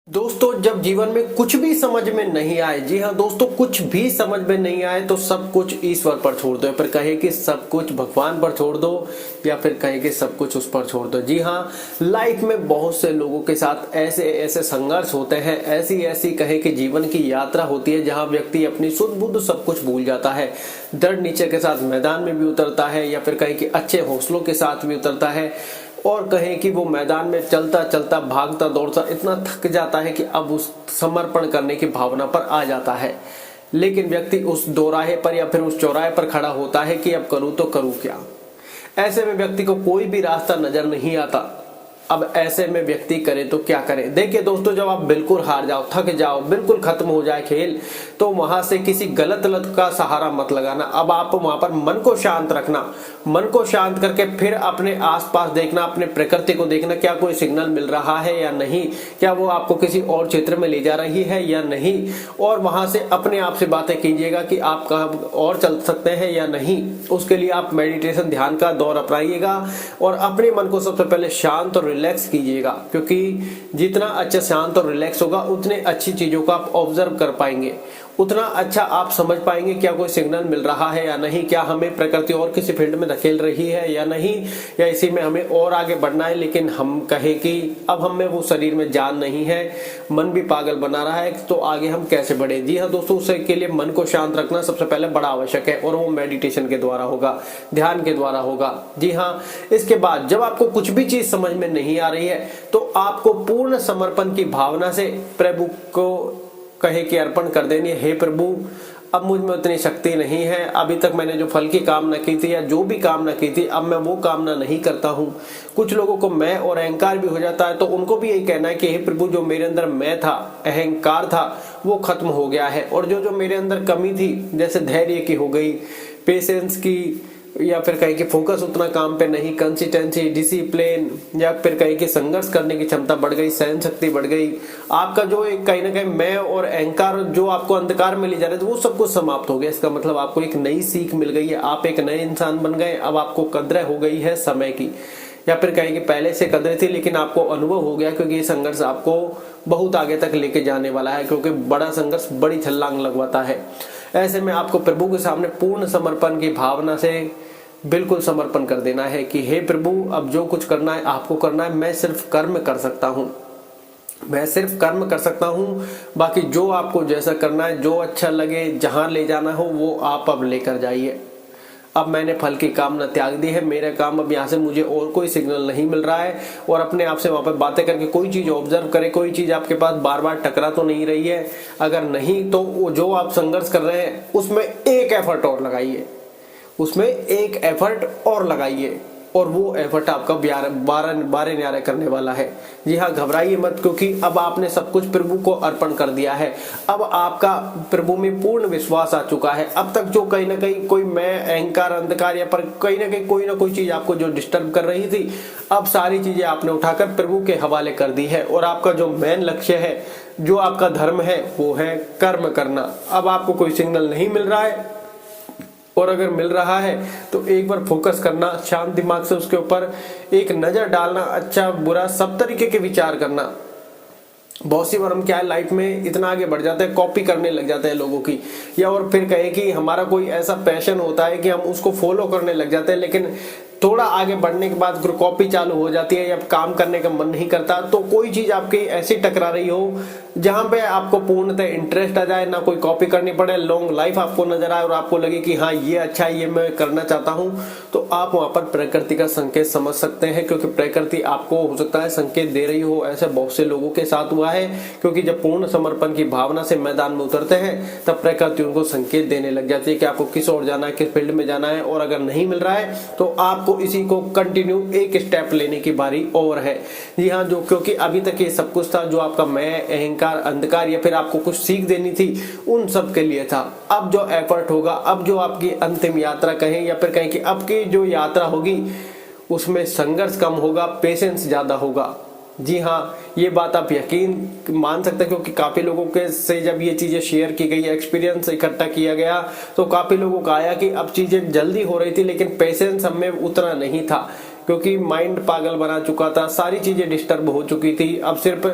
दोस्तों, जब जीवन में कुछ भी समझ में नहीं आए, जी हाँ दोस्तों, कुछ भी समझ में नहीं आए तो सब कुछ ईश्वर पर छोड़ दो, या फिर कहे कि सब कुछ भगवान पर छोड़ दो, या फिर कहे कि सब कुछ उस पर छोड़ दो। जी हाँ, लाइफ में बहुत से लोगों के साथ ऐसे ऐसे संघर्ष होते हैं, ऐसी ऐसी कहे कि जीवन की यात्रा होती है जहाँ व्यक्ति अपनी सुध बुध सब कुछ भूल जाता है। दर्द नीचे के साथ मैदान में भी उतरता है, या फिर कहे कि अच्छे हौसलों के साथ भी उतरता है, और कहें कि वो मैदान में चलता चलता भागता दौड़ता इतना थक जाता है कि अब उस समर्पण करने की भावना पर आ जाता है। लेकिन व्यक्ति उस दोराहे पर या फिर उस चौराहे पर खड़ा होता है कि अब करूं तो करूं क्या। ऐसे में व्यक्ति को कोई भी रास्ता नजर नहीं आता। अब ऐसे में व्यक्ति करे तो क्या करे। देखिए दोस्तों, जब आप बिल्कुल हार जाओ, थक जाओ, बिल्कुल खत्म हो जाए खेल, तो वहां से किसी गलत लत का सहारा मत लगाना। अब आप वहां पर मन को शांत रखना, मन को शांत करके फिर अपने आसपास देखना, अपने प्रकृति को देखना, क्या कोई सिग्नल मिल रहा है या नहीं, क्या वो आपको किसी और क्षेत्र में ले जा रही है या नहीं, और वहां से अपने आप से बातें कीजिएगा कि आप कहां और चल सकते हैं या नहीं। उसके लिए आप मेडिटेशन, ध्यान का दौर अपनाइएगा और अपने मन को सबसे पहले शांत और रिलैक्स कीजिएगा, क्योंकि जितना अच्छा शांत और रिलैक्स होगा उतने अच्छी चीजों को आप ऑब्जर्व कर पाएंगे, उतना अच्छा आप समझ पाएंगे क्या कोई सिग्नल मिल रहा है या नहीं, क्या हमें प्रकृति और किसी फील्ड में धकेल रही है या नहीं, या इसी में हमें और आगे बढ़ना है, लेकिन हम कहें कि अब हमें वो शरीर में जान नहीं है, मन भी पागल बना रहा है, तो आगे हम कैसे बढ़े। जी हाँ दोस्तों, उसके लिए मन को शांत रखना सबसे पहले बड़ा आवश्यक है, और वो मेडिटेशन के द्वारा होगा, ध्यान के द्वारा होगा। जी हाँ, इसके बाद जब आपको कुछ भी चीज समझ में नहीं आ रही है तो आपको पूर्ण समर्पण की भावना से प्रभु को कहे कि अर्पण कर देनी है। हे प्रभु, अब मुझ में उतनी शक्ति नहीं है, अभी तक मैंने जो फल की कामना की थी या जो भी कामना की थी अब मैं वो कामना नहीं करता हूँ। कुछ लोगों को मैं और अहंकार भी हो जाता है, तो उनको भी यही कहना है कि हे प्रभु, जो मेरे अंदर मैं था, अहंकार था, वो खत्म हो गया है, और जो जो मेरे अंदर कमी थी, जैसे धैर्य की हो गई, पेशेंस की, या फिर कहें कि फोकस उतना काम पे नहीं, कंसिस्टेंसी, डिसिप्लिन, या फिर कहें कि संघर्ष करने की क्षमता बढ़ गई, सहन शक्ति बढ़ गई, आपका जो एक कहीं ना कहीं मैं और अहंकार जो आपको अंधकार में ले जा रहे थे वो सब कुछ समाप्त हो गया। इसका मतलब आपको एक नई सीख मिल गई है, आप एक नए इंसान बन गए। अब आपको कद्र हो गई है समय की, या फिर कहें कि पहले से कद्र थी लेकिन आपको अनुभव हो गया, क्योंकि ये संघर्ष आपको बहुत आगे तक लेके जाने वाला है, क्योंकि बड़ा संघर्ष बड़ी छलांग लगवाता है। ऐसे में आपको प्रभु के सामने पूर्ण समर्पण की भावना से बिल्कुल समर्पण कर देना है कि हे प्रभु, अब जो कुछ करना है आपको करना है, मैं सिर्फ कर्म कर सकता हूँ, मैं सिर्फ कर्म कर सकता हूँ, बाकी जो आपको जैसा करना है, जो अच्छा लगे, जहां ले जाना हो वो आप अब लेकर जाइए। अब मैंने फल की कामना त्याग दी है, मेरा काम अब यहाँ से, मुझे और कोई सिग्नल नहीं मिल रहा है। और अपने आप से वहां पर बातें करके कोई चीज ऑब्जर्व करे, कोई चीज आपके पास बार बार टकरा तो नहीं रही है, अगर नहीं तो जो आप संघर्ष कर रहे हैं उसमें एक एफर्ट और लगाइए, उसमें एक एफर्ट और लगाइए, और वो एफर्ट आपका बारह न्यारे करने वाला है। जी हाँ, घबराइए मत, क्योंकि अब आपने सब कुछ प्रभु को अर्पण कर दिया है। अब आपका प्रभु में पूर्ण विश्वास आ चुका है। अब तक जो कहीं ना कहीं कोई मैं, अहंकार, अंधकार, या पर कहीं ना कोई चीज आपको जो डिस्टर्ब कर रही थी, अब सारी चीजें आपने उठाकर प्रभु के हवाले कर दी है, और आपका जो मेन लक्ष्य है, जो आपका धर्म है, वो है कर्म करना। अब आपको कोई सिग्नल नहीं मिल रहा है, और अगर मिल रहा है तो एक बार फोकस करना, शांत दिमाग से उसके ऊपर एक नजर डालना, अच्छा बुरा सब तरीके के विचार करना। बहुत सी बार हम क्या है, लाइफ में इतना आगे बढ़ जाते हैं, कॉपी करने लग जाते हैं लोगों की, या और फिर कहे कि हमारा कोई ऐसा पैशन होता है कि हम उसको फॉलो करने लग जाते हैं, लेकिन थोड़ा आगे बढ़ने के बाद कॉपी चालू हो जाती है, या काम करने का मन नहीं करता। तो कोई चीज आपकी ऐसी टकरा रही हो जहां पे आपको पूर्णतः इंटरेस्ट आ जाए, ना कोई कॉपी करनी पड़े, लॉन्ग लाइफ आपको नजर आए, और आपको लगे कि हाँ ये अच्छा है, ये मैं करना चाहता हूं, तो आप वहां पर प्रकृति का संकेत समझ सकते हैं, क्योंकि प्रकृति आपको हो सकता है संकेत दे रही हो। ऐसे बहुत से लोगों के साथ हुआ है, क्योंकि जब पूर्ण समर्पण की भावना से मैदान में उतरते हैं तब प्रकृति उनको संकेत देने लग जाती है कि आपको किस ओर जाना है, किस फील्ड में जाना है, और अगर नहीं मिल रहा है तो आपको इसी को कंटिन्यू एक स्टेप लेने की बारी और है। जी हाँ, जो क्योंकि अभी तक ये सब कुछ था जो आपका मैं, अहंकार, अंधकार, या फिर आपको कुछ सीख देनी थी, उन सब के लिए था। अब जो एफर्ट होगा, अब जो आपकी अंतिम यात्रा कहें, या फिर कहें कि अब की जो यात्रा होगी उसमें संघर्ष कम होगा, पेशेंस ज्यादा होगा। जी हाँ, ये बात आप यकीन मान सकते हैं, क्योंकि काफी लोगों के से जब ये चीजें शेयर की गई, एक्सपीरियंस इकट्ठा किया गया, तो काफी लोगों का आया कि अब चीजें जल्दी हो रही थी लेकिन पेशेंस हमें उतना नहीं था, क्योंकि माइंड पागल बना चुका था, सारी चीजें डिस्टर्ब हो चुकी थी। अब सिर्फ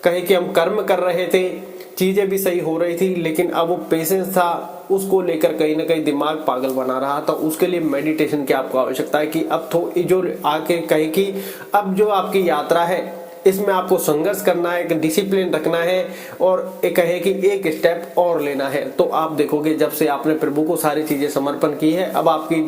कहे कि हम कर्म कर रहे थे, चीजें भी सही हो रही थी, लेकिन अब वो पेशेंस था उसको लेकर कहीं ना कहीं दिमाग पागल बना रहा था। उसके लिए मेडिटेशन की आपको आवश्यकता है कि अब तो जो आके कहे कि अब जो आपकी यात्रा है इसमें आपको संघर्ष करना है, एक डिसिप्लिन रखना है और एक कहे कि एक स्टेप और लेना है। तो आप देखोगे जब से आपने प्रभु को सारी चीजें समर्पण की है, अब आपकी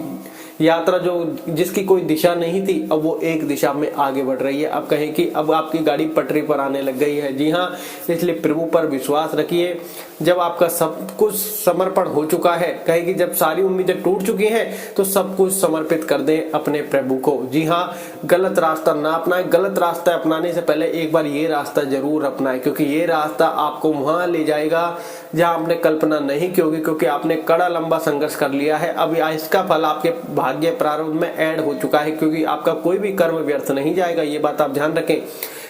यात्रा जो जिसकी कोई दिशा नहीं थी अब वो एक दिशा में आगे बढ़ रही है। अब कहें कि अब आपकी गाड़ी पटरी पर आने लग गई है। जी हाँ, इसलिए प्रभु पर विश्वास रखिए। जब आपका सब कुछ समर्पण हो चुका है, कहें कि जब सारी उम्मीदें टूट चुकी हैं तो सब कुछ समर्पित कर दें अपने प्रभु को। जी हाँ, गलत रास्ता ना अपनाएं। गलत रास्ता अपनाने से पहले एक बार ये रास्ता जरूर अपनाएं, क्योंकि ये रास्ता आपको वहां ले जाएगा जहां आपने कल्पना नहीं की होगी, क्योंकि आपने कड़ा लंबा संघर्ष कर लिया है। अब इसका फल आपके भाग्य प्रारब्ध में ऐड हो चुका है, क्योंकि आपका कोई भी कर्म व्यर्थ नहीं जाएगा। ये बात आप ध्यान रखें,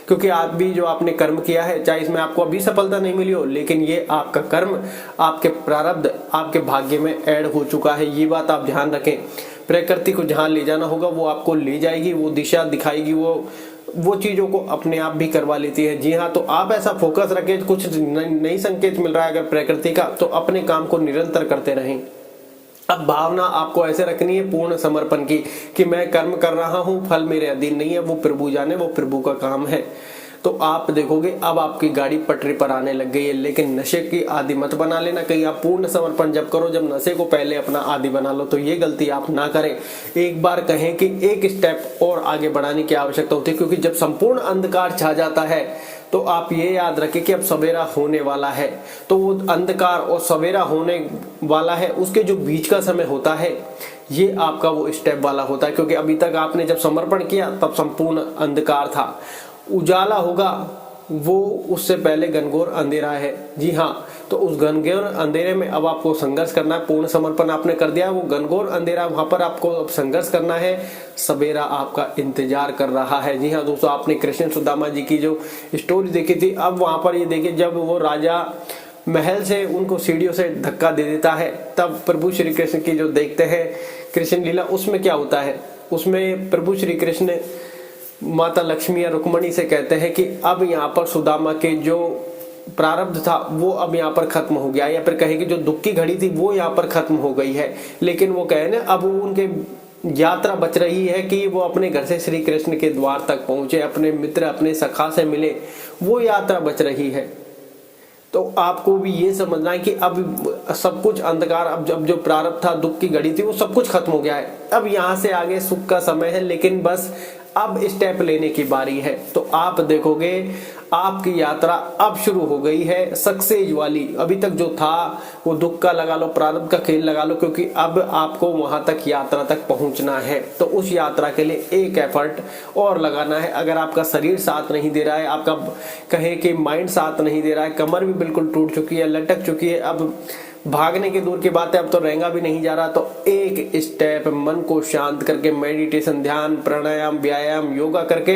क्योंकि आप भी जो आपने कर्म किया है, चाहे इसमें आपको अभी सफलता नहीं मिली हो, लेकिन ये आपका कर्म आपके प्रारब्ध आपके भाग्य में ऐड हो चुका है। ये बात आप ध्यान रखें। प्रकृति को जहां ले जाना होगा वो आपको ले जाएगी, वो दिशा दिखाएगी, वो चीजों को अपने आप भी करवा लेती है। जी हाँ, तो आप ऐसा फोकस रखें, कुछ नई संकेत मिल रहा है अगर प्रकृति का, तो अपने काम को निरंतर करते रहें। अब भावना आपको ऐसे रखनी है पूर्ण समर्पण की कि मैं कर्म कर रहा हूं, फल मेरे अधीन नहीं है, वो प्रभु जाने, वो प्रभु का काम है। तो आप देखोगे अब आपकी गाड़ी पटरी पर आने लग गई है। लेकिन नशे की आदि मत बना लेना। कहीं आप पूर्ण समर्पण जब करो, जब नशे को पहले अपना आदि बना लो, तो ये गलती आप ना करें। एक बार कहें कि एक स्टेप और आगे बढ़ाने की आवश्यकता होती है, क्योंकि जब संपूर्ण अंधकार छा जाता है तो आप ये याद रखें कि अब सवेरा होने वाला है। तो वो अंधकार और सवेरा होने वाला है, उसके जो बीच का समय होता है ये आपका वो स्टेप वाला होता है, क्योंकि अभी तक आपने जब समर्पण किया तब संपूर्ण अंधकार था। उजाला होगा वो उससे पहले घनघोर अंधेरा है। जी हाँ, तो उस घनघोर अंधेरे में अब आपको संघर्ष करना है। पूर्ण समर्पण आपने कर दिया, वो घनघोर अंधेरा वहां पर आपको अब संघर्ष करना है। सवेरा आपका इंतजार कर रहा है। जी हाँ दोस्तों, आपने कृष्ण सुदामा जी की जो स्टोरी देखी थी, अब वहां पर ये देखिए जब वो राजा महल से उनको सीढ़ियों से धक्का दे देता है, तब प्रभु श्री कृष्ण की जो देखते हैं कृष्ण लीला, उसमें क्या होता है, उसमें प्रभु श्री कृष्ण माता लक्ष्मी या रुक्मणी से कहते हैं कि अब यहाँ पर सुदामा के जो प्रारब्ध था वो अब यहाँ पर खत्म हो गया, या फिर कहे कि जो दुख की घड़ी थी वो यहाँ पर खत्म हो गई है। लेकिन वो कहे ना अब उनके यात्रा बच रही है कि वो अपने घर से श्री कृष्ण के द्वार तक पहुंचे, अपने मित्र अपने सखा से मिले, वो यात्रा बच रही है। तो आपको भी ये समझना है कि अब सब कुछ अंधकार, अब जो प्रारब्ध था, दुख की घड़ी थी, वो सब कुछ खत्म हो गया है। अब यहाँ से आगे सुख का समय है, लेकिन बस अब स्टेप लेने की बारी है। तो आप देखोगे आपकी यात्रा अब शुरू हो गई है सक्सेस वाली। अभी तक जो था वो दुख का लगा लो, प्रारब्ध का खेल लगा लो, क्योंकि अब आपको वहां तक यात्रा तक पहुंचना है। तो उस यात्रा के लिए एक एफर्ट और लगाना है। अगर आपका शरीर साथ नहीं दे रहा है, आपका कहे कि माइंड साथ नहीं दे रहा है, कमर भी बिल्कुल टूट चुकी है, लटक चुकी है, अब भागने की दूर की बात है, अब तो रहेगा भी नहीं जा रहा, तो एक स्टेप मन को शांत करके मेडिटेशन, ध्यान, प्राणायाम, व्यायाम, योगा करके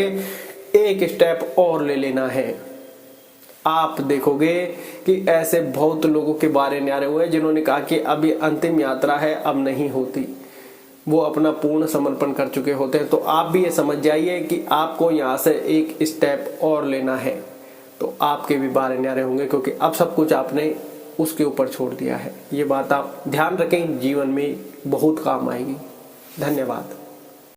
एक स्टेप और ले लेना है। आप देखोगे कि ऐसे बहुत लोगों के बारे न्यारे हुए जिन्होंने कहा कि अब ये अंतिम यात्रा है, अब नहीं होती, वो अपना पूर्ण समर्पण कर चुके होते हैं। तो आप भी ये समझ जाइए कि आपको यहाँ से एक स्टेप और लेना है, तो आपके भी बारे न्यारे होंगे, क्योंकि अब सब कुछ आपने उसके ऊपर छोड़ दिया है। ये बात आप ध्यान रखें, जीवन में बहुत काम आएगी। धन्यवाद।